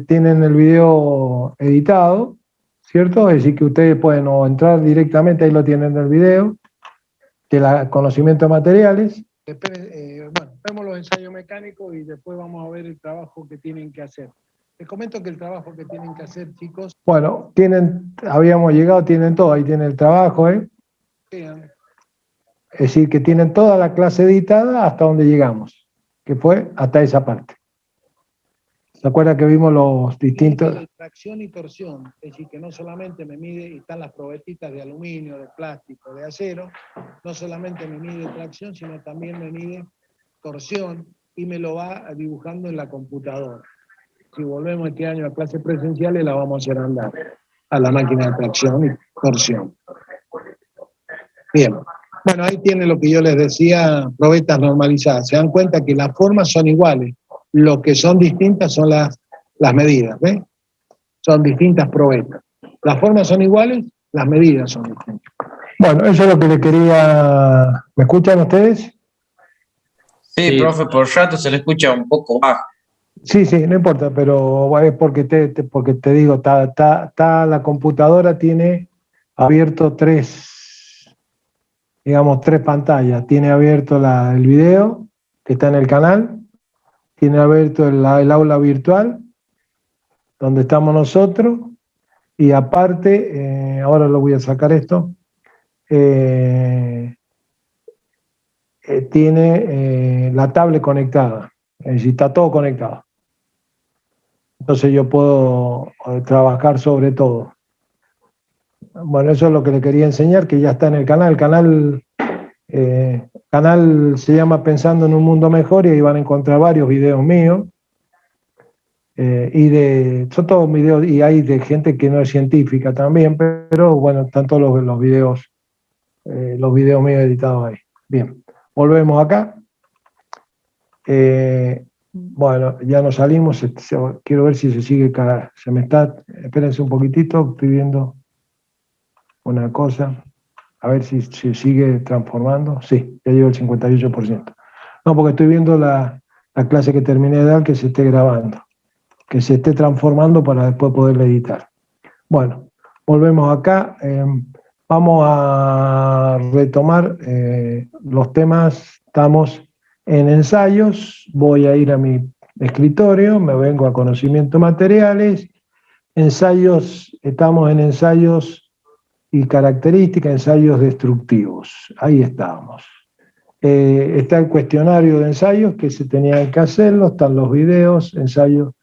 tienen el video editado, ¿cierto? Es decir, que ustedes pueden o entrar directamente, ahí lo tienen en el video, de conocimiento de materiales. Después, bueno, vemos los ensayos mecánicos y después vamos a ver el trabajo que tienen que hacer. Les comento que el trabajo que tienen que hacer, chicos. Bueno, habíamos llegado, tienen todo, ahí tienen el trabajo, ¿eh? Es decir, que tienen toda la clase editada hasta donde llegamos, que fue hasta esa parte. ¿Se acuerdan que vimos los distintos? De tracción y torsión, es decir, que no solamente me mide, están las probetitas de aluminio, de plástico, de acero, no solamente me mide tracción, sino también me mide torsión y me lo va dibujando en la computadora. Si volvemos este año a clases presenciales, la vamos a hacer andar a la máquina de tracción y torsión. Bien. Bueno, ahí tiene lo que yo les decía, probetas normalizadas. Se dan cuenta que las formas son iguales. Lo que son distintas son las medidas, ¿ves? Son distintas probetas. Las formas son iguales, las medidas son distintas. Bueno, eso es lo que le quería... ¿Me escuchan ustedes? Sí, profe, por rato se le escucha un poco bajo. Sí, no importa, pero es porque te digo, la computadora tiene abierto tres pantallas. Tiene abierto el video, que está en el canal, tiene abierto el aula virtual, donde estamos nosotros, y aparte, ahora lo voy a sacar esto, tiene la tablet conectada, es decir, está todo conectado. Entonces yo puedo trabajar sobre todo. Bueno, eso es lo que le quería enseñar, que ya está en el canal. El canal se llama Pensando en un Mundo Mejor y ahí van a encontrar varios videos míos. Son todos videos, y hay de gente que no es científica también, pero bueno, están todos los videos míos editados ahí. Bien, volvemos acá. Bueno, ya nos salimos, quiero ver si se sigue, espérense un poquitito, estoy viendo una cosa, a ver si se sigue transformando. Sí, ya llegó el 58%. No, porque estoy viendo la clase que terminé de dar, que se esté grabando, que se esté transformando para después poderla editar. Bueno, volvemos acá. Vamos a retomar los temas. Estamos en ensayos. Voy a ir a mi escritorio, me vengo a conocimiento materiales. Ensayos, estamos en ensayos y características, ensayos destructivos. Ahí estamos. Está el cuestionario de ensayos que se tenían que hacerlo, están los videos, ensayos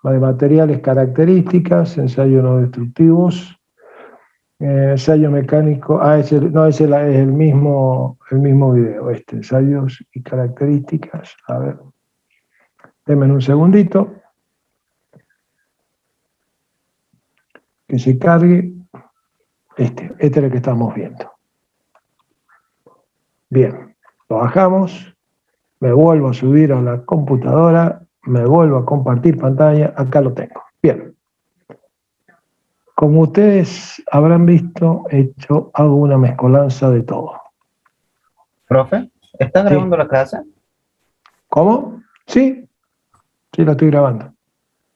de materiales, características, ensayos no destructivos, ensayo mecánico, ese es el mismo video, ensayos y características. A ver, denme un segundito, que se cargue, este es el que estamos viendo. Bien, lo bajamos, me vuelvo a subir a la computadora, me vuelvo a compartir pantalla, acá lo tengo. Bien. Como ustedes habrán visto, hago una mezcolanza de todo. Profe, ¿está grabando la clase? ¿Cómo? Sí, la estoy grabando.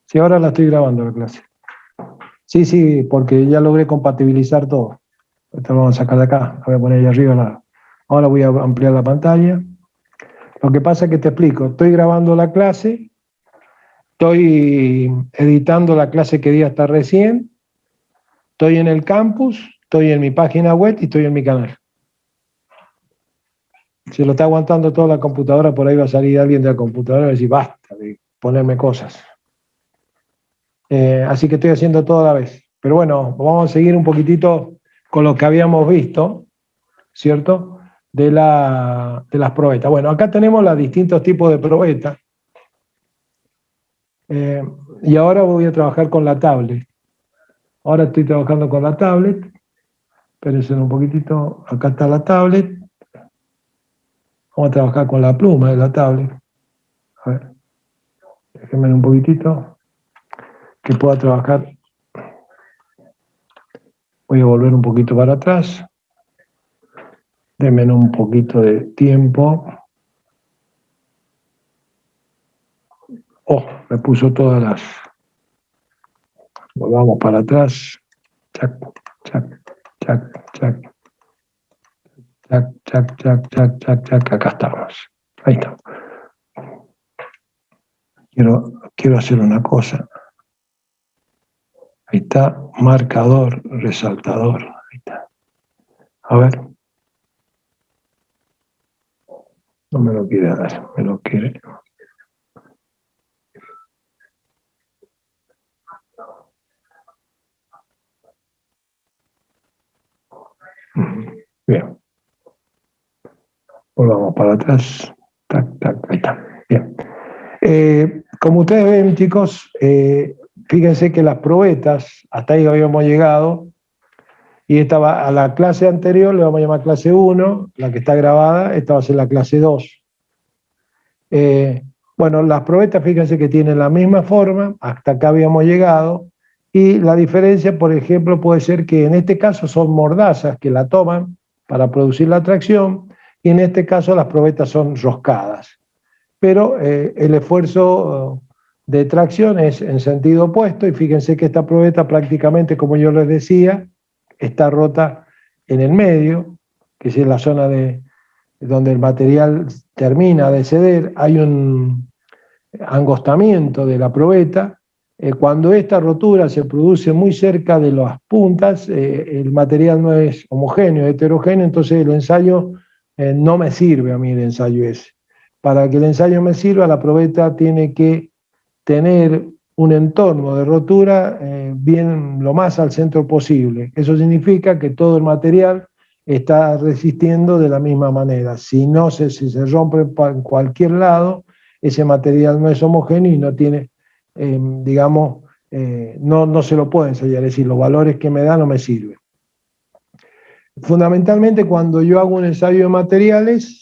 Sí, ahora la estoy grabando la clase. Sí, porque ya logré compatibilizar todo. Esto lo vamos a sacar de acá, lo voy a poner ahí arriba. Ahora voy a ampliar la pantalla. Lo que pasa es que te explico, estoy grabando la clase, estoy editando la clase que di hasta recién, estoy en el campus, estoy en mi página web y estoy en mi canal. Si lo está aguantando toda la computadora, por ahí va a salir alguien de la computadora y va a decir, basta de ponerme cosas. Así que estoy haciendo todo a la vez. Pero bueno, vamos a seguir un poquitito con lo que habíamos visto, ¿cierto? De las probetas. Bueno, acá tenemos los distintos tipos de probetas. Y ahora voy a trabajar con la tablet. Ahora estoy trabajando con la tablet. Espérense un poquitito. Acá está la tablet. Vamos a trabajar con la pluma de la tablet. A ver. Déjenme un poquitito. Que pueda trabajar. Voy a volver un poquito para atrás. Denme un poquito de tiempo. Oh, me puso todas las... Volvamos para atrás. Chac, chac, chac, chac. Chac, chac, chac, chac, chac, chac. Acá estamos. Ahí está. Quiero hacer una cosa. Ahí está. Marcador, resaltador. Ahí está. A ver. No me lo quiere dar. Me lo quiere. Bien. Volvamos para atrás. Tac, tac, ahí está. Bien. Como ustedes ven, chicos, fíjense que las probetas, hasta ahí habíamos llegado, y esta va a la clase anterior, le vamos a llamar clase 1, la que está grabada, esta va a ser la clase 2. Bueno, las probetas, fíjense que tienen la misma forma, hasta acá habíamos llegado, y la diferencia, por ejemplo, puede ser que en este caso son mordazas que la toman para producir la tracción, y en este caso las probetas son roscadas. Pero el esfuerzo de tracción es en sentido opuesto, y fíjense que esta probeta prácticamente, como yo les decía, está rota en el medio, que es la zona donde el material termina de ceder. Hay un angostamiento de la probeta. Cuando esta rotura se produce muy cerca de las puntas, el material no es homogéneo, es heterogéneo, entonces el ensayo no me sirve a mí, el ensayo ese. Para que el ensayo me sirva, la probeta tiene que tener un entorno de rotura bien lo más al centro posible. Eso significa que todo el material está resistiendo de la misma manera. Si se rompe en cualquier lado, ese material no es homogéneo y no tiene, digamos, no se lo puede ensayar, es decir, los valores que me da no me sirven. Fundamentalmente, cuando yo hago un ensayo de materiales,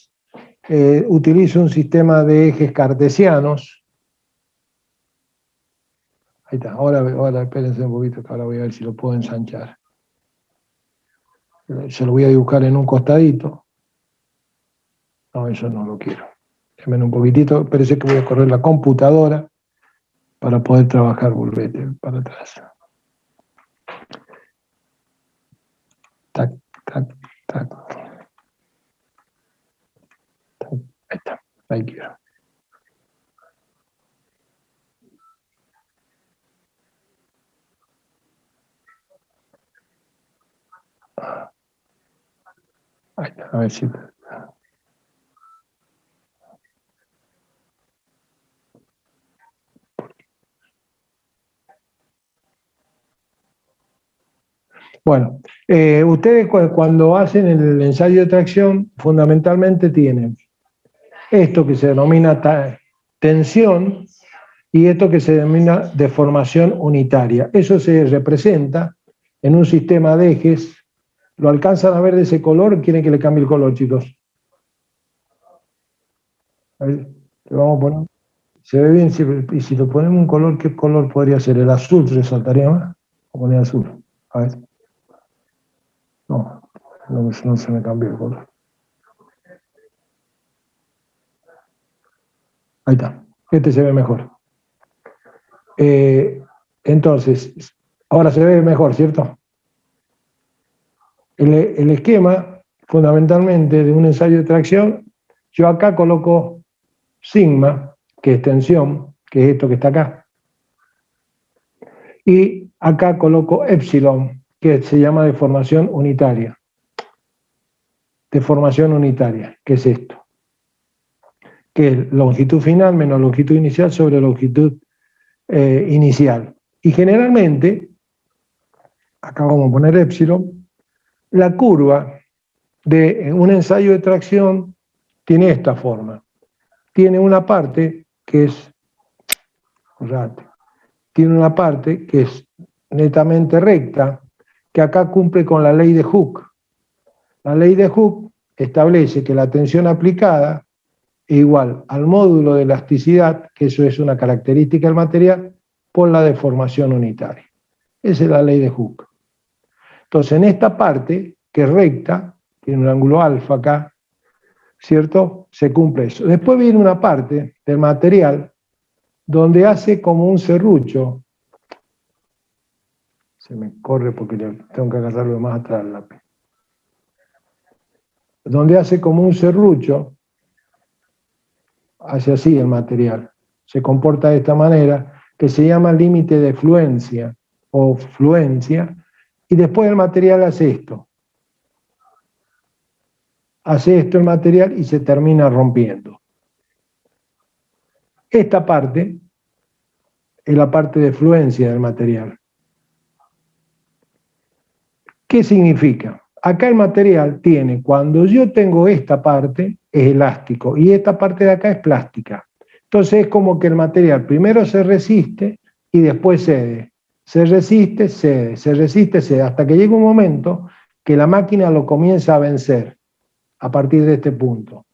utilizo un sistema de ejes cartesianos. Ahí está, ahora espérense un poquito, que ahora voy a ver si lo puedo ensanchar. Se lo voy a dibujar en un costadito. No, eso no lo quiero. Déjenme un poquitito, parece que voy a correr la computadora para poder trabajar. Volvete para atrás. Tac, tac, tac. Ahí está, ahí quiero. Ahí está, a ver si... Bueno, ustedes cuando hacen el ensayo de tracción, fundamentalmente tienen esto que se denomina tensión y esto que se denomina deformación unitaria. Eso se representa en un sistema de ejes. ¿Lo alcanzan a ver de ese color? ¿Quieren que le cambie el color, chicos? A ver, le vamos a poner. Se ve bien, y si lo ponemos un color, ¿qué color podría ser? ¿El azul resaltaría más? ¿O poner azul? A ver. No se me cambió el color. Ahí está. Este se ve mejor. Entonces, ahora se ve mejor, ¿cierto? El esquema, fundamentalmente, de un ensayo de tracción, yo acá coloco sigma, que es tensión, que es esto que está acá. Y acá coloco epsilon, que se llama deformación unitaria. Deformación unitaria, que es esto. Que es longitud final menos longitud inicial sobre longitud inicial. Y generalmente, acá vamos a poner epsilon, la curva de un ensayo de tracción tiene esta forma. Tiene una parte que es, tiene una parte que es netamente recta, que acá cumple con la ley de Hooke. La ley de Hooke establece que la tensión aplicada es igual al módulo de elasticidad, que eso es una característica del material, por la deformación unitaria. Esa es la ley de Hooke. Entonces, en esta parte, que es recta, tiene un ángulo alfa acá, ¿cierto? Se cumple eso. Después viene una parte del material donde hace como un serrucho. Se me corre porque tengo que agarrarlo más atrás del lápiz. Donde hace como un serrucho, hace así el material. Se comporta de esta manera, que se llama límite de fluencia o fluencia, y después el material hace esto. Hace esto el material y se termina rompiendo. Esta parte es la parte de fluencia del material. ¿Qué significa? Acá el material tiene, cuando yo tengo esta parte, es elástico, y esta parte de acá es plástica. Entonces es como que el material primero se resiste y después cede. Se resiste, cede, se resiste, cede, hasta que llega un momento que la máquina lo comienza a vencer, a partir de este punto.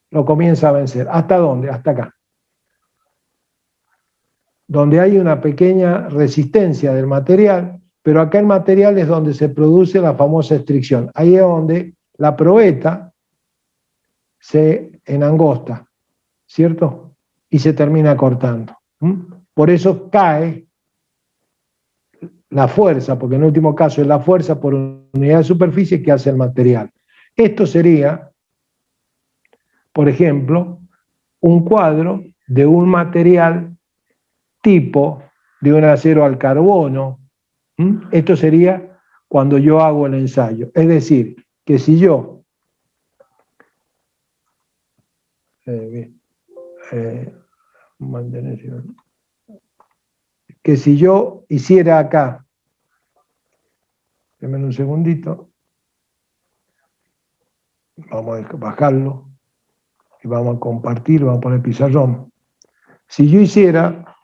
Lo comienza a vencer. ¿Hasta dónde? Hasta acá. Donde hay una pequeña resistencia del material, pero acá el material es donde se produce la famosa estricción. Ahí es donde la probeta se enangosta, ¿cierto? Y se termina cortando. Por eso cae la fuerza, porque en último caso es la fuerza por unidad de superficie que hace el material. Esto sería, por ejemplo, un cuadro de un material tipo de un acero al carbono. Esto sería cuando yo hago el ensayo. Es decir, que si yo hiciera acá, déjenme un segundito, vamos a bajarlo y vamos a compartir, vamos a poner pizarrón. Si yo hiciera,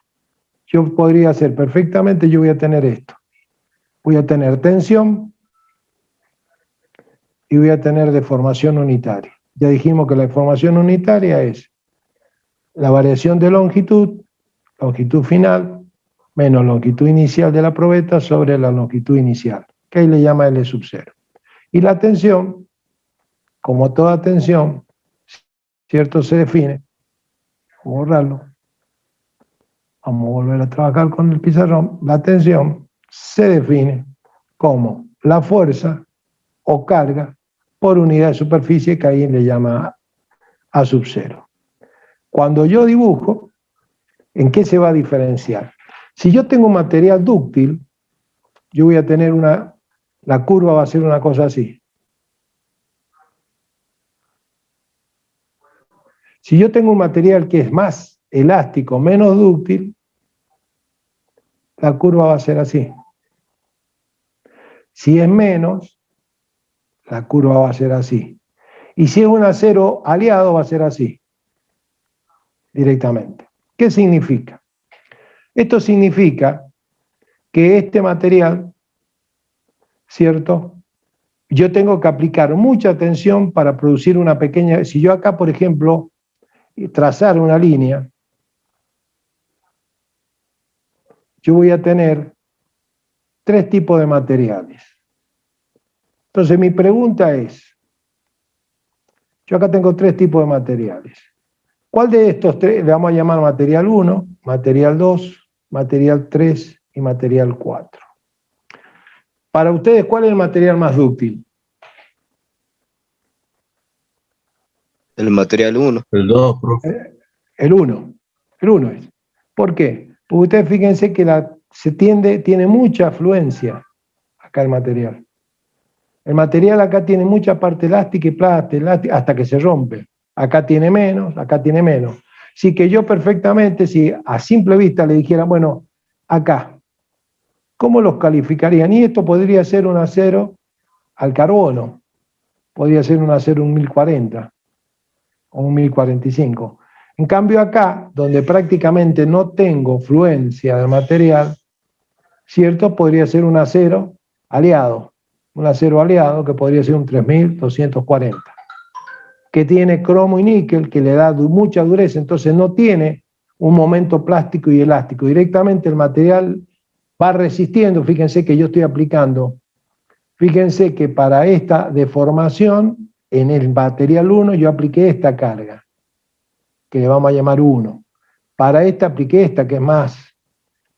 yo podría hacer perfectamente, yo voy a tener esto. Voy a tener tensión y voy a tener deformación unitaria. Ya dijimos que la deformación unitaria es la variación de longitud final, menos longitud inicial de la probeta sobre la longitud inicial, que ahí le llama L sub 0. Y la tensión, como toda tensión, ¿cierto? Se define, voy a borrarlo, vamos a volver a trabajar con el pizarrón, la tensión se define como la fuerza o carga por unidad de superficie, que ahí le llama A sub 0. Cuando yo dibujo, ¿en qué se va a diferenciar? Si yo tengo un material dúctil, yo voy a tener la curva va a ser una cosa así. Si yo tengo un material que es más elástico, menos dúctil, la curva va a ser así. Si es menos, la curva va a ser así. Y si es un acero aliado, va a ser así, directamente. ¿Qué significa? Esto significa que este material, ¿cierto? Yo tengo que aplicar mucha tensión para producir una pequeña... Si yo acá, por ejemplo, trazar una línea, yo voy a tener 3 tipos de materiales. Entonces mi pregunta es, yo acá tengo 3 tipos de materiales. ¿Cuál de estos 3 le vamos a llamar material 1, material 2, material 3 y material 4? Para ustedes, ¿cuál es el material más dúctil? El material 1. El 2, profe. El 1. El 1 es. ¿Por qué? Porque ustedes fíjense que tiene mucha afluencia acá el material. El material acá tiene mucha parte elástica y plástica, hasta que se rompe. Acá tiene menos, acá tiene menos. Así que yo perfectamente, si a simple vista le dijera, bueno, acá, ¿cómo los calificarían? Y esto podría ser un acero al carbono, podría ser un acero un 1040 o un 1045. En cambio acá, donde prácticamente no tengo fluencia de material, ¿cierto? Podría ser un acero aliado que podría ser un 3240, que tiene cromo y níquel, que le da mucha dureza, entonces no tiene un momento plástico y elástico. Directamente el material va resistiendo. Fíjense que yo estoy aplicando, fíjense que para esta deformación, en el material 1 yo apliqué esta carga, que le vamos a llamar 1. para este apliqué esta que es más,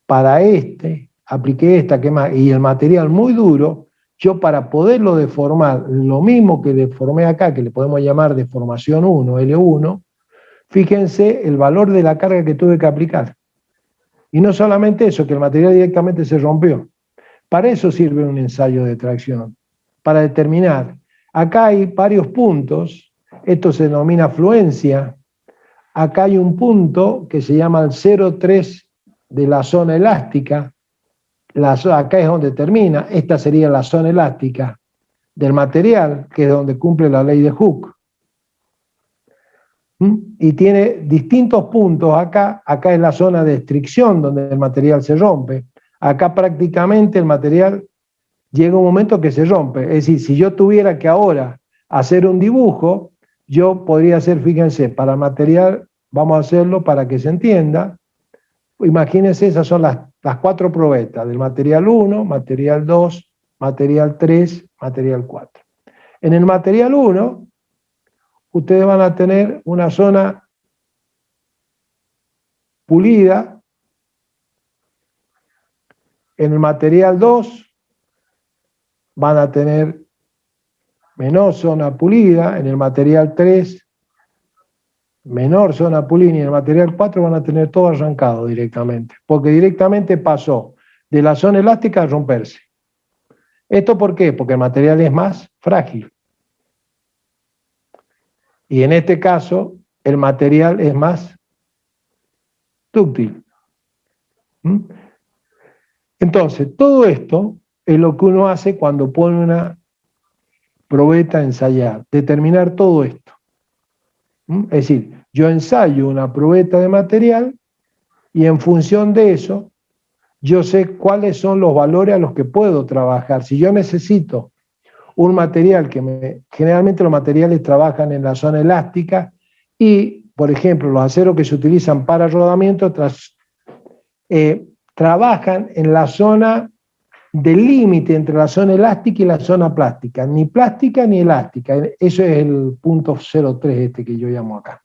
para este apliqué esta que es más, y el material muy duro, yo para poderlo deformar, lo mismo que deformé acá, que le podemos llamar deformación 1, L1, fíjense el valor de la carga que tuve que aplicar. Y no solamente eso, que el material directamente se rompió. Para eso sirve un ensayo de tracción, para determinar. Acá hay varios puntos, esto se denomina fluencia. Acá hay un punto que se llama el 0,3 de la zona elástica. Acá es donde termina, esta sería la zona elástica del material, que es donde cumple la ley de Hooke. Y tiene distintos puntos acá es la zona de estricción donde el material se rompe. Acá prácticamente el material llega un momento que se rompe. Es decir, si yo tuviera que ahora hacer un dibujo, yo podría hacer, fíjense, para el material, vamos a hacerlo para que se entienda. Imagínense, esas son las 4 probetas del material 1, material 2, material 3, material 4. En el material 1, ustedes van a tener una zona pulida. En el material 2 van a tener menor zona pulida. En el material 3, menor zona pulida. Y en el material 4 van a tener todo arrancado directamente, porque directamente pasó de la zona elástica a romperse. ¿Esto por qué? Porque el material es más frágil. Y en este caso, el material es más dúctil. Entonces, todo esto es lo que uno hace cuando pone una probeta a ensayar, determinar todo esto. Es decir, yo ensayo una probeta de material y en función de eso, yo sé cuáles son los valores a los que puedo trabajar. Si yo necesito un material generalmente los materiales trabajan en la zona elástica y, por ejemplo, los aceros que se utilizan para rodamiento trabajan en la zona del límite entre la zona elástica y la zona plástica, ni plástica ni elástica. Eso es el punto 0,3 este que yo llamo acá.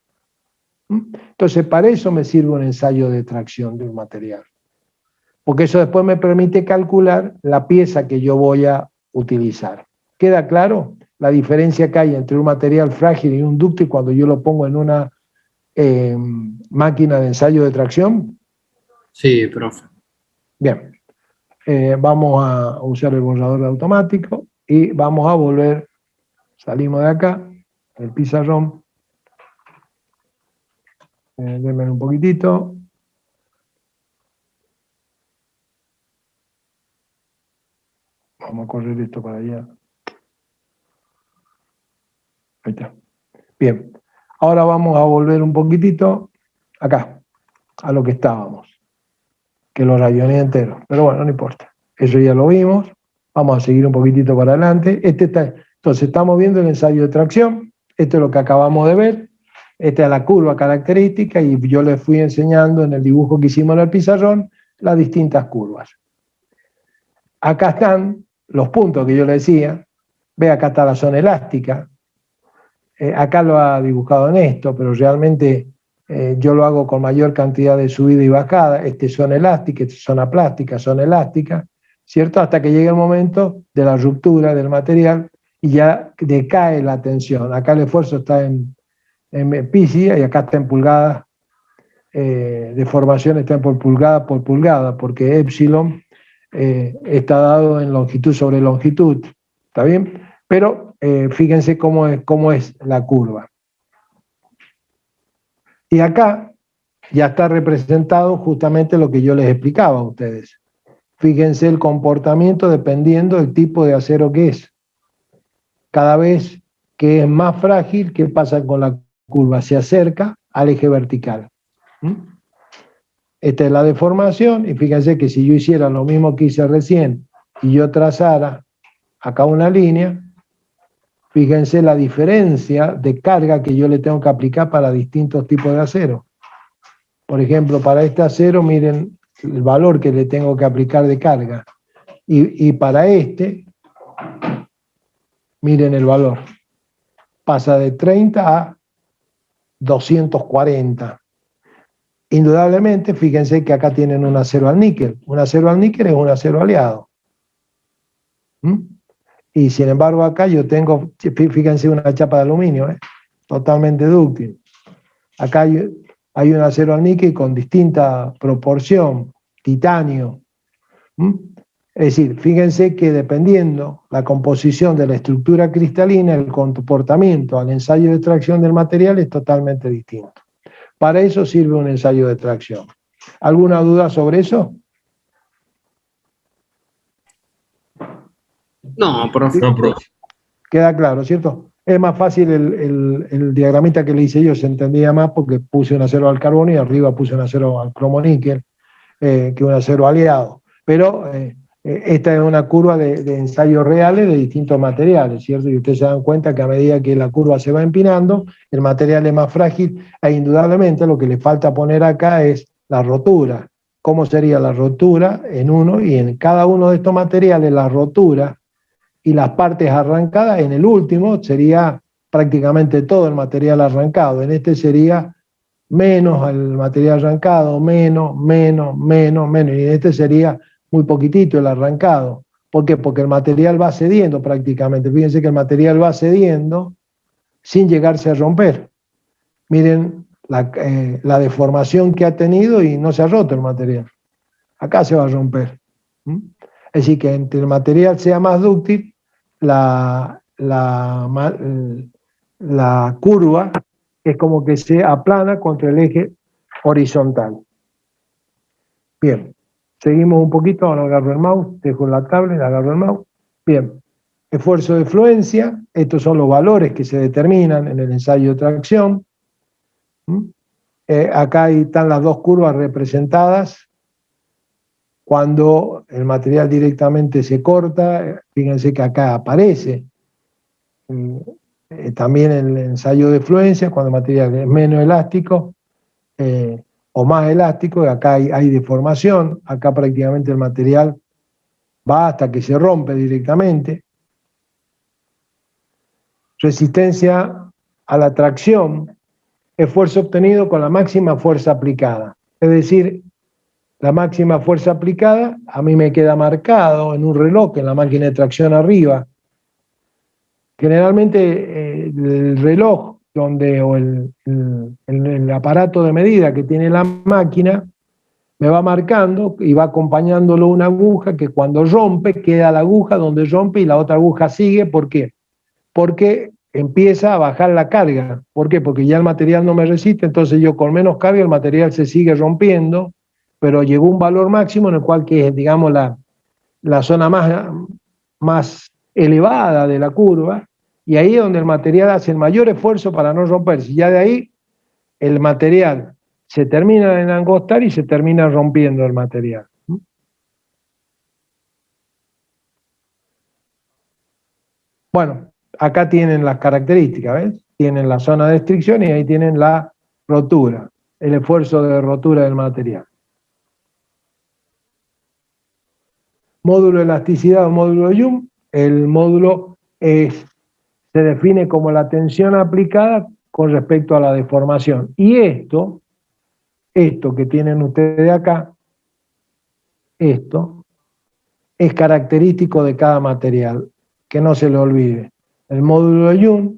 Entonces, para eso me sirve un ensayo de tracción de un material, porque eso después me permite calcular la pieza que yo voy a utilizar. ¿Queda claro la diferencia que hay entre un material frágil y un dúctil cuando yo lo pongo en una máquina de ensayo de tracción? Sí, profe. Bien. Vamos a usar el borrador automático y vamos a volver, salimos de acá, el pizarrón, denme un poquitito. Vamos a correr esto para allá. Ahí está. Bien, ahora vamos a volver un poquitito acá, a lo que estábamos, que lo rayoné entero, pero bueno, no importa, eso ya lo vimos. Vamos a seguir un poquitito para adelante. Entonces estamos viendo el ensayo de tracción, esto es lo que acabamos de ver, esta es la curva característica y yo les fui enseñando en el dibujo que hicimos en el pizarrón las distintas curvas. Acá están los puntos que yo les decía, ve acá está la zona elástica, acá lo ha dibujado en esto, pero realmente yo lo hago con mayor cantidad de subida y bajada, esta es zona elástica, esta es zona plástica, zona elástica, ¿cierto? Hasta que llegue el momento de la ruptura del material y ya decae la tensión. Acá el esfuerzo está en psi y acá está en pulgadas, deformación está por pulgada, porque epsilon está dado en longitud sobre longitud, ¿está bien? Pero fíjense cómo es la curva. Y acá ya está representado justamente lo que yo les explicaba a ustedes. Fíjense el comportamiento dependiendo del tipo de acero que es. Cada vez que es más frágil, ¿qué pasa con la curva? Se acerca al eje vertical. Esta es la deformación y fíjense que si yo hiciera lo mismo que hice recién y yo trazara acá una línea, fíjense la diferencia de carga que yo le tengo que aplicar para distintos tipos de acero. Por ejemplo, para este acero, miren el valor que le tengo que aplicar de carga. Y para este, miren el valor. Pasa de 30 a 240. indudablemente, fíjense que acá tienen un acero al níquel. Un acero al níquel es un acero aliado. Y sin embargo acá yo tengo, fíjense, una chapa de aluminio, totalmente dúctil. Acá hay un acero al níquel con distinta proporción, titanio. Es decir, fíjense que dependiendo la composición de la estructura cristalina, el comportamiento al ensayo de extracción del material es totalmente distinto. Para eso sirve un ensayo de extracción. ¿Alguna duda sobre eso? No, profe. No, profe. Queda claro, ¿cierto? Es más fácil el diagramita que le hice yo, se entendía más porque puse un acero al carbono y arriba puse un acero al cromoníquel, que un acero aliado. Pero esta es una curva de ensayos reales de distintos materiales, ¿cierto? Y ustedes se dan cuenta que a medida que la curva se va empinando, el material es más frágil e indudablemente lo que le falta poner acá es la rotura. ¿Cómo sería la rotura en uno? Y en cada uno de estos materiales la rotura y las partes arrancadas, en el último sería prácticamente todo el material arrancado. En este sería menos el material arrancado, menos, y en este sería muy poquitito el arrancado. ¿Por qué? Porque el material va cediendo prácticamente. Fíjense que el material va cediendo sin llegarse a romper. Miren la deformación que ha tenido y no se ha roto el material. Acá se va a romper. Es decir, que entre el material sea más dúctil, la curva es como que se aplana contra el eje horizontal. Bien, seguimos un poquito, ahora agarro el mouse, dejo la tablet, agarro el mouse. Bien, esfuerzo de fluencia, estos son los valores que se determinan en el ensayo de tracción. Acá ahí están las dos curvas representadas. Cuando el material directamente se corta, fíjense que acá aparece también el ensayo de fluencia, cuando el material es menos elástico o más elástico, acá hay deformación, acá prácticamente el material va hasta que se rompe directamente. Resistencia a la tracción, esfuerzo obtenido con la máxima fuerza aplicada, es decir, la máxima fuerza aplicada a mí me queda marcado en un reloj, en la máquina de tracción arriba. Generalmente el reloj o el aparato de medida que tiene la máquina me va marcando y va acompañándolo una aguja que cuando rompe queda la aguja donde rompe y la otra aguja sigue. ¿Por qué? Porque empieza a bajar la carga. ¿Por qué? Porque ya el material no me resiste, entonces yo con menos carga el material se sigue rompiendo, pero llegó un valor máximo en el cual, que es, digamos, la zona más elevada de la curva, y ahí es donde el material hace el mayor esfuerzo para no romperse. Ya de ahí el material se termina de engostar y se termina rompiendo el material. Bueno, acá tienen las características, ¿ves? Tienen la zona de restricción y ahí tienen la rotura, el esfuerzo de rotura del material. Módulo de elasticidad o módulo de Young. El módulo se define como la tensión aplicada con respecto a la deformación. Y esto que tienen ustedes acá, esto es característico de cada material, que no se le olvide. El módulo de Young,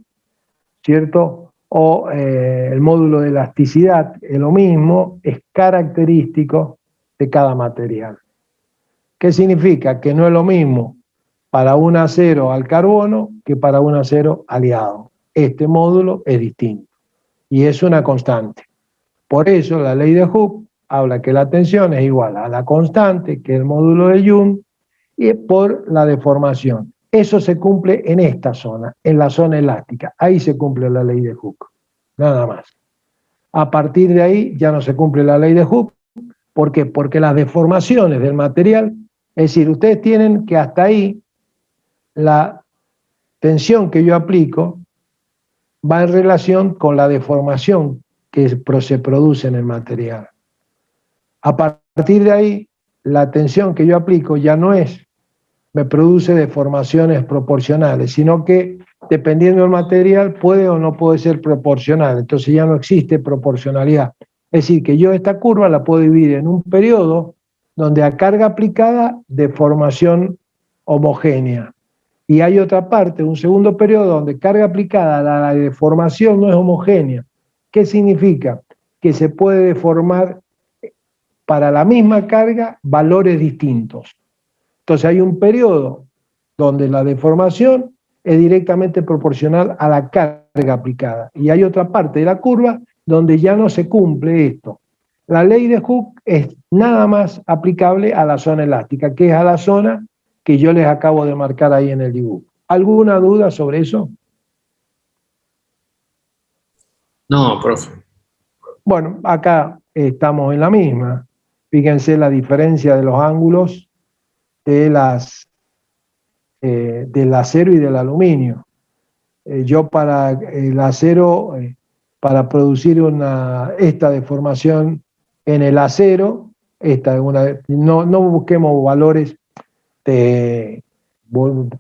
¿cierto? O el módulo de elasticidad, es lo mismo, es característico de cada material. ¿Qué significa? Que no es lo mismo para un acero al carbono que para un acero aliado. Este módulo es distinto y es una constante. Por eso la ley de Hooke habla que la tensión es igual a la constante, que es el módulo de Young, y por la deformación. Eso se cumple en esta zona, en la zona elástica. Ahí se cumple la ley de Hooke, nada más. A partir de ahí ya no se cumple la ley de Hooke. ¿Por qué? Porque las deformaciones del material, es decir, ustedes tienen que hasta ahí la tensión que yo aplico va en relación con la deformación que se produce en el material. A partir de ahí, la tensión que yo aplico ya no me produce deformaciones proporcionales, sino que dependiendo del material puede o no puede ser proporcional. Entonces ya no existe proporcionalidad. Es decir, que yo esta curva la puedo dividir en un periodo donde a carga aplicada deformación homogénea. Y hay otra parte, un segundo periodo donde carga aplicada la deformación no es homogénea. ¿Qué significa? Que se puede deformar para la misma carga valores distintos. Entonces hay un periodo donde la deformación es directamente proporcional a la carga aplicada. Y hay otra parte de la curva donde ya no se cumple esto. La ley de Hooke es nada más aplicable a la zona elástica, que es a la zona que yo les acabo de marcar ahí en el dibujo. ¿Alguna duda sobre eso? No, profe. Bueno, acá estamos en la misma. Fíjense la diferencia de los ángulos de del acero y del aluminio. Yo para el acero, para producir esta deformación en el acero, no busquemos valores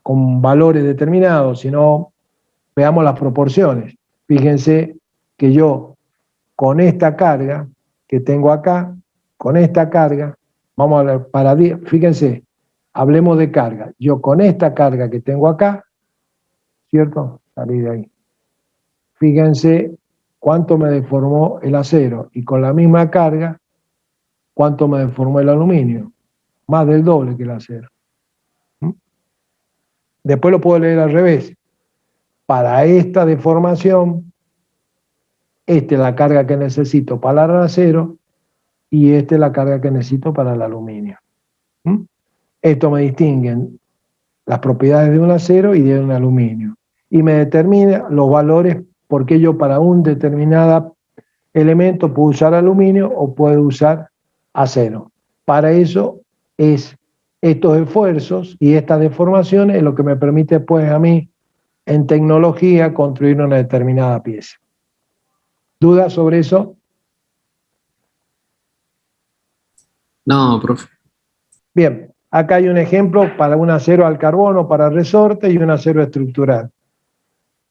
con valores determinados, sino veamos las proporciones. Fíjense que yo con esta carga que tengo acá, con esta carga, vamos a ver, fíjense, hablemos de carga. Yo con esta carga que tengo acá, ¿cierto? Salí de ahí. Fíjense cuánto me deformó el acero y con la misma carga, cuánto me deformó el aluminio. Más del doble que el acero. Después lo puedo leer al revés. Para esta deformación, esta es la carga que necesito para el acero y esta es la carga que necesito para el aluminio. Esto me distinguen las propiedades de un acero y de un aluminio. Y me determina los valores porque yo para un determinado elemento puedo usar aluminio o puedo usar acero. Para eso es estos esfuerzos y estas deformaciones es lo que me permite pues a mí en tecnología construir una determinada pieza. ¿Dudas sobre eso? No, profe. Bien, acá hay un ejemplo para un acero al carbono para resorte y un acero estructural.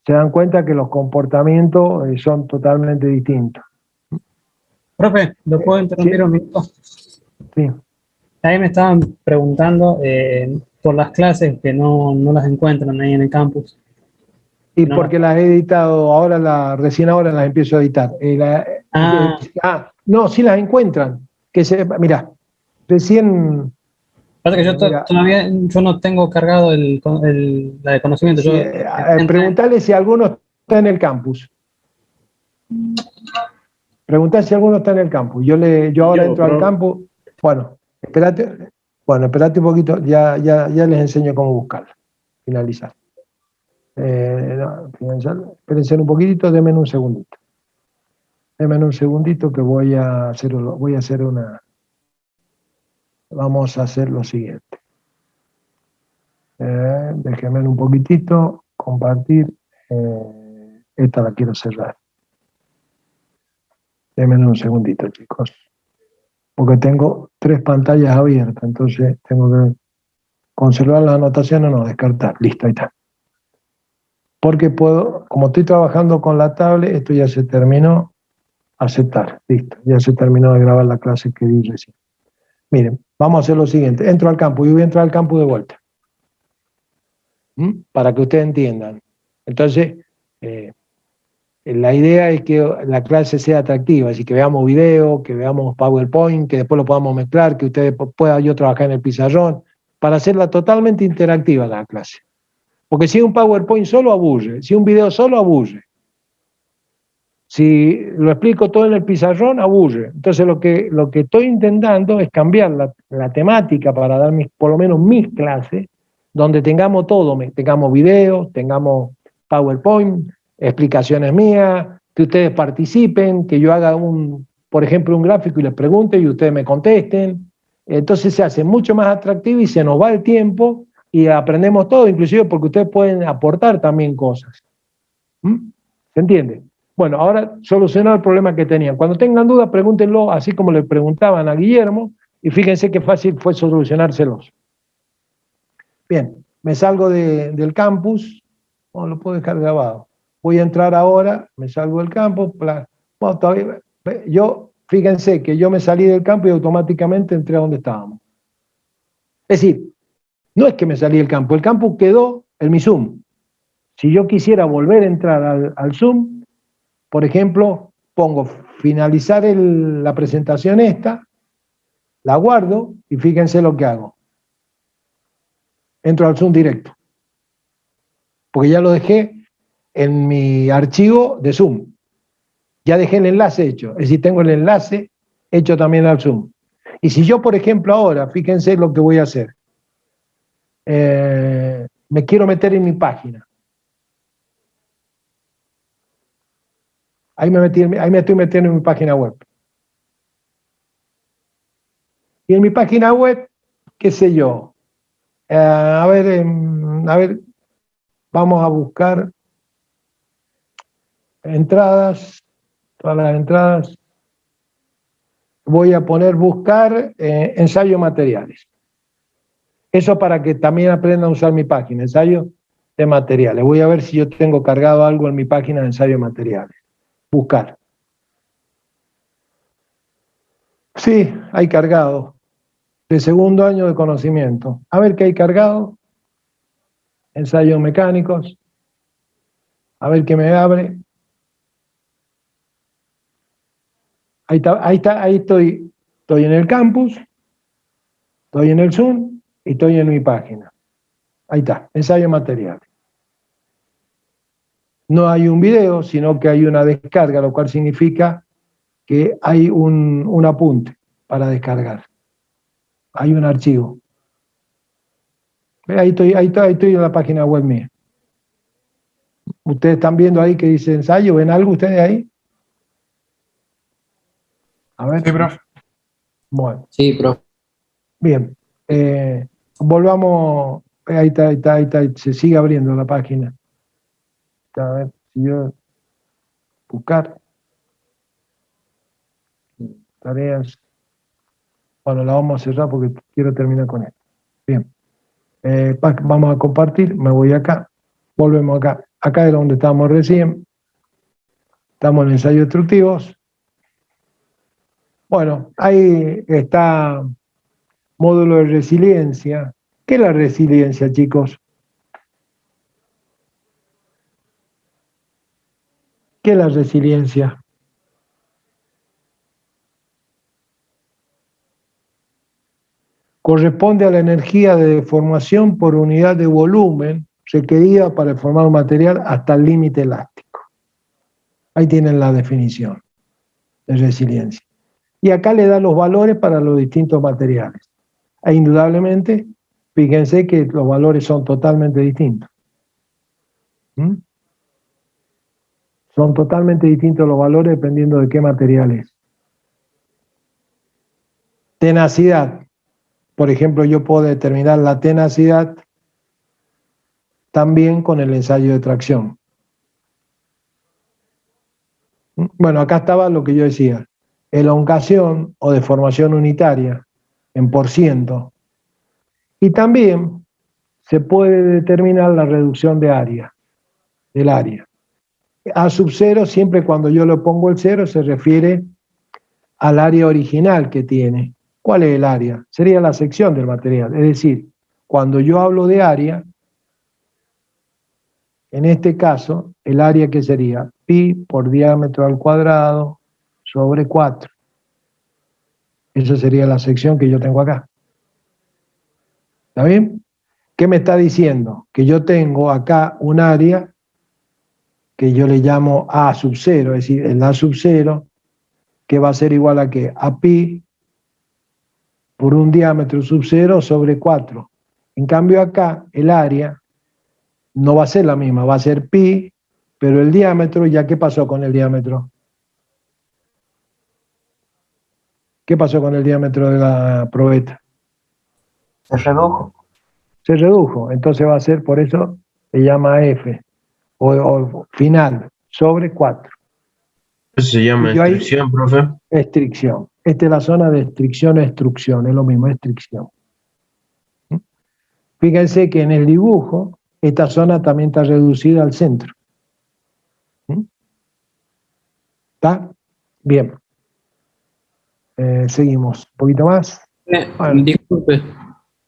Se dan cuenta que los comportamientos son totalmente distintos. Profe, ¿lo puedo interrumpir ¿sí? un minuto? Sí. Ahí me estaban preguntando por las clases que no las encuentran ahí en el campus. Y No, porque las he editado ahora, recién ahora las empiezo a editar. No, sí las encuentran. Mira, recién. Pasa que yo Mira, todavía no tengo cargado la de conocimiento. sí, preguntale si alguno está en el campus. Preguntá si alguno está en el campus. Yo ahora entro al campus. Bueno, espérate un poquito. Ya les enseño cómo buscarla. Finalizar. Espérense un poquitito, denme un segundito. Denme un segundito que vamos a hacer lo siguiente. Déjenme un poquitito, compartir. Esta la quiero cerrar. Denme un segundito, chicos. Porque tengo 3 pantallas abiertas, entonces tengo que conservar las anotaciones o no, descartar. Listo, ahí está. Porque como estoy trabajando con la tablet, esto ya se terminó. Aceptar, listo. Ya se terminó de grabar la clase que di recién. Miren, vamos a hacer lo siguiente. Entro al campo, yo voy a entrar al campo de vuelta. Para que ustedes entiendan. Entonces, la idea es que la clase sea atractiva, así que veamos video, que veamos PowerPoint, que después lo podamos mezclar, que ustedes puedan yo trabajar en el pizarrón, para hacerla totalmente interactiva la clase. Porque si un PowerPoint solo aburre, si un video solo aburre, si lo explico todo en el pizarrón aburre. Entonces lo que estoy intentando es cambiar la temática para dar por lo menos mis clases, donde tengamos todo, tengamos videos, tengamos PowerPoint, explicaciones mías, que ustedes participen, que yo haga por ejemplo, un gráfico y les pregunte y ustedes me contesten. Entonces se hace mucho más atractivo y se nos va el tiempo y aprendemos todo, inclusive porque ustedes pueden aportar también cosas. ¿Se entiende? Bueno, ahora solucionar el problema que tenían. Cuando tengan dudas, pregúntenlo así como le preguntaban a Guillermo y fíjense qué fácil fue solucionárselos. Bien, me salgo del campus. Lo puedo dejar grabado. Voy a entrar ahora, me salgo del campus. Bueno, todavía, yo fíjense que yo me salí del campo y automáticamente entré a donde estábamos. Es decir, no es que me salí del campo, el campo quedó en mi Zoom. Si yo quisiera volver a entrar al Zoom, por ejemplo, pongo finalizar la presentación esta, la guardo y fíjense lo que hago. Entro al Zoom directo. Porque ya lo dejé en mi archivo de Zoom. Ya dejé el enlace hecho. Es decir, tengo el enlace hecho también al Zoom. Y si yo, por ejemplo, ahora, fíjense lo que voy a hacer. Me quiero meter en mi página. Ahí me estoy metiendo en mi página web. Y en mi página web, qué sé yo. A ver, vamos a buscar entradas, todas las entradas. Voy a poner buscar ensayo materiales. Eso para que también aprendan a usar mi página, ensayo de materiales. Voy a ver si yo tengo cargado algo en mi página de ensayo de materiales. Buscar. Sí, hay cargado. De segundo año de conocimiento. A ver qué hay cargado. Ensayos mecánicos. A ver qué me abre. Ahí estoy en el campus, estoy en el Zoom y estoy en mi página. Ahí está, ensayo material. No hay un video, sino que hay una descarga, lo cual significa que hay un apunte para descargar. Hay un archivo. Ahí estoy en la página web mía. Ustedes están viendo ahí que dice ensayo, ¿ven algo ustedes ahí? A ver. Sí, profe. Bueno. Sí, profe. Bien. Volvamos. Ahí está. Se sigue abriendo la página. A ver si yo. Buscar. Tareas. Bueno, la vamos a cerrar porque quiero terminar con esto. Bien. Vamos a compartir. Me voy acá. Volvemos acá. Acá es donde estábamos recién. Estamos en ensayos instructivos. Bueno, ahí está módulo de resiliencia. ¿Qué es la resiliencia, chicos? ¿Qué es la resiliencia? Corresponde a la energía de deformación por unidad de volumen requerida para formar un material hasta el límite elástico. Ahí tienen la definición de resiliencia. Y acá le da los valores para los distintos materiales. E indudablemente, fíjense que los valores son totalmente distintos. ¿Mm? Son totalmente distintos los valores dependiendo de qué material es. Tenacidad. Por ejemplo, yo puedo determinar la tenacidad también con el ensayo de tracción. Bueno, acá estaba lo que yo decía. Elongación o deformación unitaria en %. Y también se puede determinar la reducción de área, del área. A sub 0, siempre cuando yo le pongo el 0, se refiere al área original que tiene. ¿Cuál es el área? Sería la sección del material. Es decir, cuando yo hablo de área, en este caso, el área que sería pi por diámetro al cuadrado sobre 4. Esa sería la sección que yo tengo acá. ¿Está bien? ¿Qué me está diciendo? Que yo tengo acá un área que yo le llamo A sub 0, es decir, el A sub 0, que va a ser igual a ¿qué? A pi por un diámetro sub 0 sobre 4. En cambio acá, el área no va a ser la misma, va a ser pi, pero el diámetro, ¿ya qué pasó con el diámetro? ¿Qué pasó con el diámetro de la probeta? Se redujo. Se redujo, entonces va a ser, por eso se llama F, o final, sobre 4. Eso se llama estricción, profe. Estricción. Esta es la zona de estricción o extrusión, es lo mismo, estricción. Fíjense que en el dibujo, esta zona también está reducida al centro. ¿Está? Bien. Seguimos. ¿Un poquito más? Bueno, Disculpe,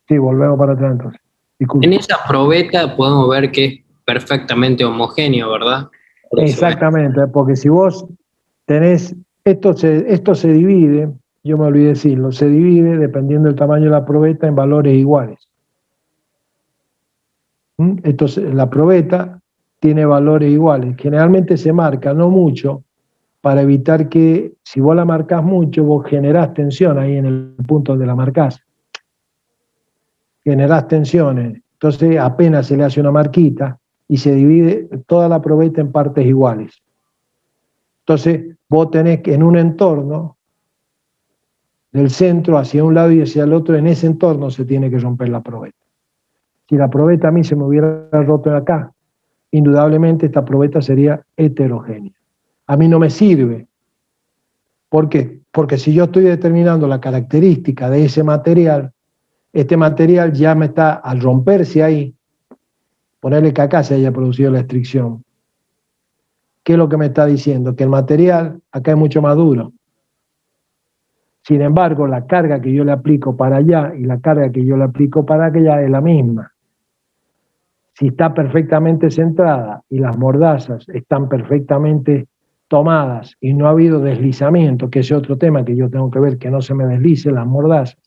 sí, volvemos para atrás entonces. Disculpe. en esa probeta podemos ver que es perfectamente homogéneo, ¿verdad? Porque se ve. Exactamente, porque si vos tenés, esto se divide, yo me olvidé decirlo, se divide dependiendo del tamaño de la probeta en valores iguales. Entonces, la probeta tiene valores iguales. Generalmente se marca, no mucho, para evitar que, si vos la marcás mucho, vos generás tensión ahí en el punto donde la marcás. Generás tensiones. Entonces, apenas se le hace una marquita y se divide toda la probeta en partes iguales. Entonces, vos tenés que en un entorno, del centro hacia un lado y hacia el otro, en ese entorno se tiene que romper la probeta. Si la probeta a mí se me hubiera roto acá, indudablemente esta probeta sería heterogénea. A mí no me sirve. ¿Por qué? Porque si yo estoy determinando la característica de ese material, este material ya me está, al romperse ahí, ponerle que acá se haya producido la estricción. ¿Qué es lo que me está diciendo? Que el material acá es mucho más duro. Sin embargo, la carga que yo le aplico para allá y la carga que yo le aplico para allá es la misma. Si está perfectamente centrada y las mordazas están perfectamente tomadas y no ha habido deslizamiento, que es otro tema que yo tengo que ver, que no se me deslicen las mordazas,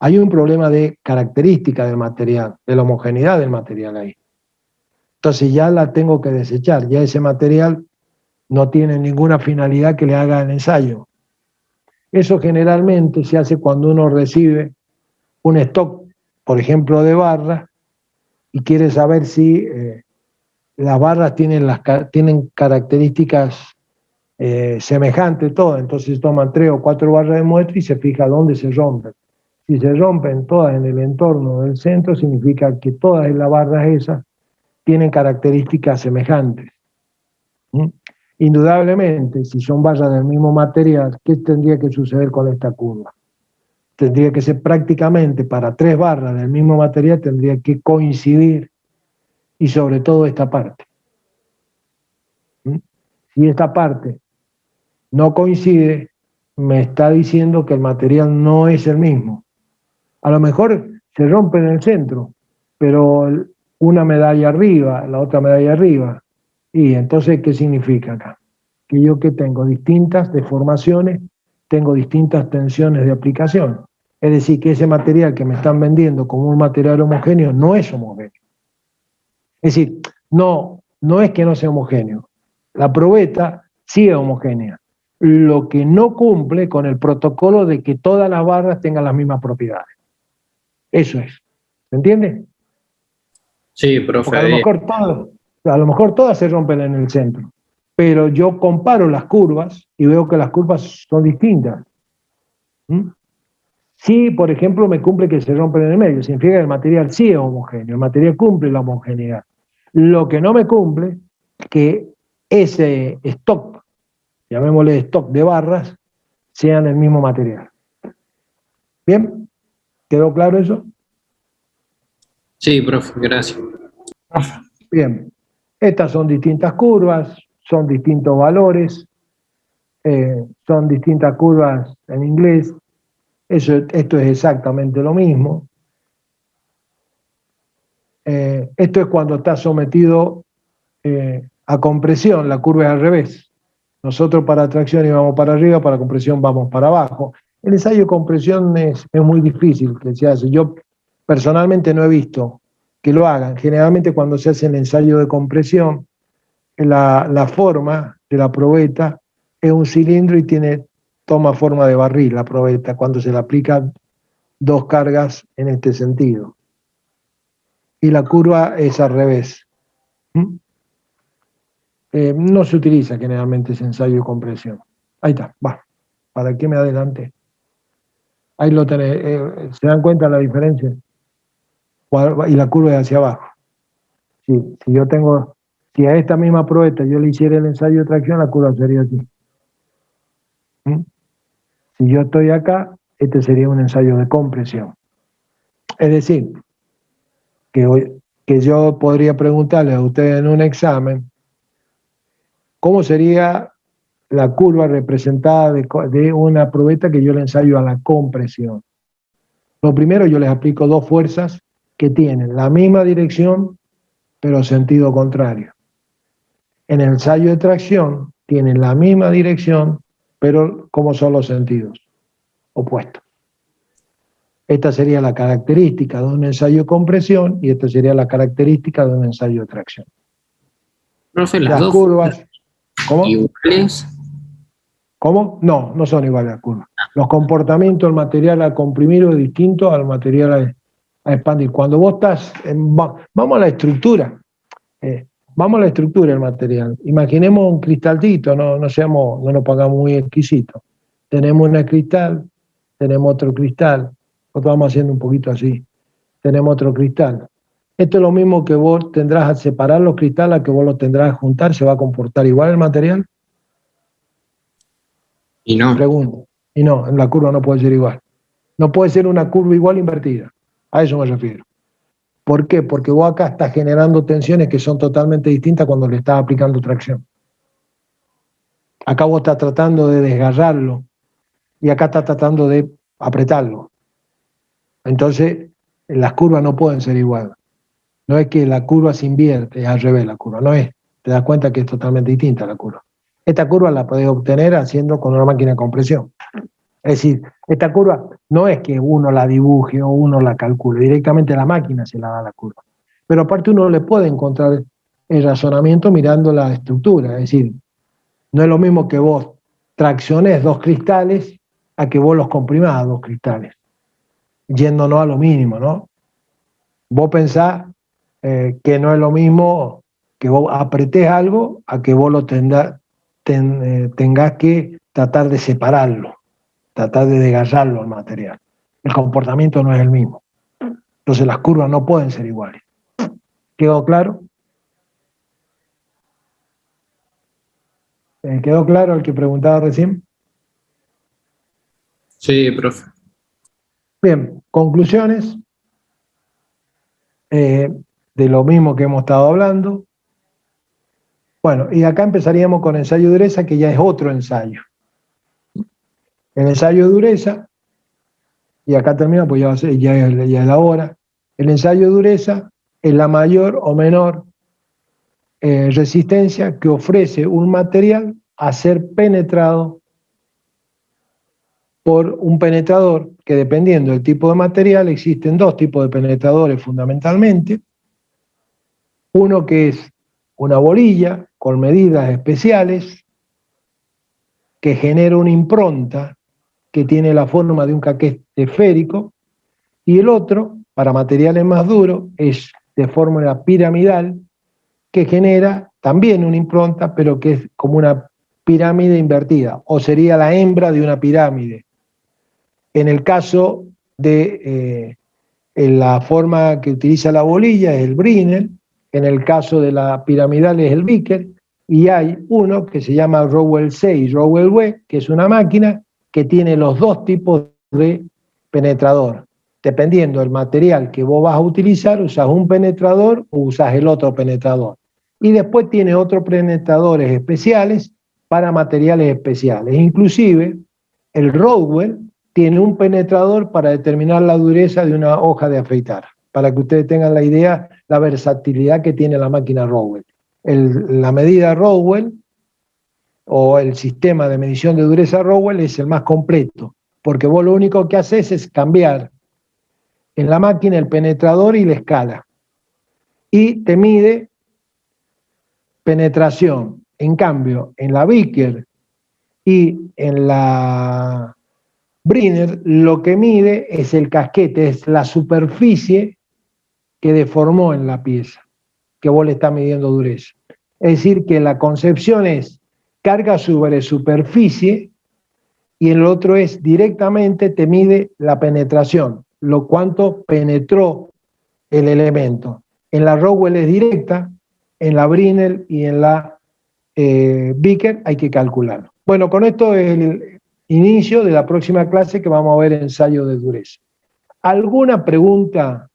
hay un problema de característica del material, de la homogeneidad del material ahí. Entonces ya la tengo que desechar, ya ese material no tiene ninguna finalidad que le haga el ensayo. Eso generalmente se hace cuando uno recibe un stock, por ejemplo, de barras, y quiere saber si las barras tienen características semejantes, todas. Entonces toman 3 o 4 barras de muestra y se fija dónde se rompen. Si se rompen todas en el entorno del centro, significa que todas las barras esas tienen características semejantes. Indudablemente, si son barras del mismo material, ¿qué tendría que suceder con esta curva? Tendría que ser prácticamente para 3 barras del mismo material, tendría que coincidir, y sobre todo esta parte. Si esta parte no coincide, me está diciendo que el material no es el mismo. A lo mejor se rompe en el centro, pero una medalla arriba, la otra medalla arriba. Y entonces, ¿qué significa acá? Que yo que tengo distintas deformaciones, tengo distintas tensiones de aplicación. Es decir, que ese material que me están vendiendo como un material homogéneo no es homogéneo. Es decir, no es que no sea homogéneo. La probeta sí es homogénea. Lo que no cumple con el protocolo de que todas las barras tengan las mismas propiedades. Eso es. ¿Se entiende? Sí, profe. Porque a lo mejor todas se rompen en el centro. Pero yo comparo las curvas y veo que las curvas son distintas. Sí, por ejemplo, me cumple que se rompen en el medio. Significa que el material sí es homogéneo. El material cumple la homogeneidad. Lo que no me cumple es que ese stock, llamémosle stock de barras, sean el mismo material. ¿Bien? ¿Quedó claro eso? Sí, profe, gracias. Bien. Estas son distintas curvas, son distintos valores, son distintas curvas en inglés. Esto es exactamente lo mismo. Esto es cuando está sometido a compresión, la curva es al revés. Nosotros para tracción íbamos para arriba, para compresión vamos para abajo. El ensayo de compresión es muy difícil que se hace. Yo personalmente no he visto que lo hagan. Generalmente cuando se hace el ensayo de compresión, la forma de la probeta es un cilindro y toma forma de barril la probeta cuando se le aplican 2 cargas en este sentido. Y la curva es al revés. No se utiliza generalmente ese ensayo de compresión. Ahí está, va. ¿Para qué me adelante? Ahí lo tenés. ¿Se dan cuenta la diferencia? Y la curva es hacia abajo. Si a esta misma probeta yo le hiciera el ensayo de tracción, la curva sería así. Si yo estoy acá, este sería un ensayo de compresión. Es decir, que yo podría preguntarle a ustedes en un examen, ¿cómo sería la curva representada de una probeta que yo le ensayo a la compresión. Lo primero, yo les aplico dos fuerzas que tienen la misma dirección, pero sentido contrario. En el ensayo de tracción, tienen la misma dirección, pero como son los sentidos opuestos. Esta sería la característica de un ensayo de compresión y esta sería la característica de un ensayo de tracción. Profe, Las curvas, ¿cómo? iguales. ¿Cómo? No, no son iguales las curvas. Los comportamientos del material a comprimir es distinto al material a expandir. Cuando vos estás, vamos a la estructura, vamos a la estructura del material. Imaginemos un cristalcito, no nos pongamos muy exquisitos. Tenemos un cristal, tenemos otro cristal, nosotros vamos haciendo un poquito así, tenemos otro cristal. Esto es lo mismo que vos tendrás al separar los cristales, a que vos los tendrás a juntar, ¿se va a comportar igual el material? Y no. Pregunto. Y no, en la curva no puede ser igual. No puede ser una curva igual invertida. A eso me refiero. ¿Por qué? Porque vos acá estás generando tensiones que son totalmente distintas cuando le estás aplicando tracción. Acá vos estás tratando de desgarrarlo y acá estás tratando de apretarlo. Entonces, las curvas no pueden ser iguales. No es que la curva se invierte, es al revés la curva, no es. Te das cuenta que es totalmente distinta la curva. Esta curva la podés obtener haciendo con una máquina de compresión. Es decir, esta curva no es que uno la dibuje o uno la calcule, directamente la máquina se la da la curva. Pero aparte uno le puede encontrar el razonamiento mirando la estructura. Es decir, no es lo mismo que vos tracciones dos cristales a que vos los comprimás dos cristales, yéndonos a lo mínimo, ¿no? Vos pensás que no es lo mismo que vos apretés algo a que vos lo tengas que tratar de separarlo, tratar de desgarrarlo al material. El comportamiento no es el mismo. Entonces las curvas no pueden ser iguales. ¿Quedó claro? ¿Quedó claro el que preguntaba recién? Sí, profe. Bien, conclusiones de lo mismo que hemos estado hablando. Bueno, y acá empezaríamos con ensayo de dureza, que ya es otro ensayo. El ensayo de dureza, y acá termina, pues ya es la hora. El ensayo de dureza es la mayor o menor resistencia que ofrece un material a ser penetrado por un penetrador, que dependiendo del tipo de material, existen dos tipos de penetradores fundamentalmente. Uno que es una bolilla con medidas especiales que genera una impronta que tiene la forma de un caquete esférico, y el otro, para materiales más duros, es de fórmula piramidal, que genera también una impronta, pero que es como una pirámide invertida, o sería la hembra de una pirámide. En el caso de la forma que utiliza la bolilla es el Brinell, en el caso de la piramidal es el Vickers, y hay uno que se llama Rowell C y Rowell W, que es una máquina que tiene los dos tipos de penetrador. Dependiendo del material que vos vas a utilizar, usas un penetrador o usas el otro penetrador. Y después tiene otros penetradores especiales para materiales especiales. Inclusive, el Rowell tiene un penetrador para determinar la dureza de una hoja de afeitar, para que ustedes tengan la idea, la versatilidad que tiene la máquina Rowell. La medida Rowell, o el sistema de medición de dureza Rowell, es el más completo, porque vos lo único que haces es cambiar en la máquina el penetrador y la escala, y te mide penetración. En cambio, en la Vickers y en la Brinell, lo que mide es el casquete, es la superficie que deformó en la pieza, que vos le estás midiendo dureza. Es decir, que la concepción es carga sobre superficie, y el otro es directamente te mide la penetración, lo cuánto penetró el elemento. En la Rowell es directa, en la Brinell y en la Vickers hay que calcularlo. Bueno, con esto es el inicio de la próxima clase, que vamos a ver ensayo de dureza. ¿Alguna pregunta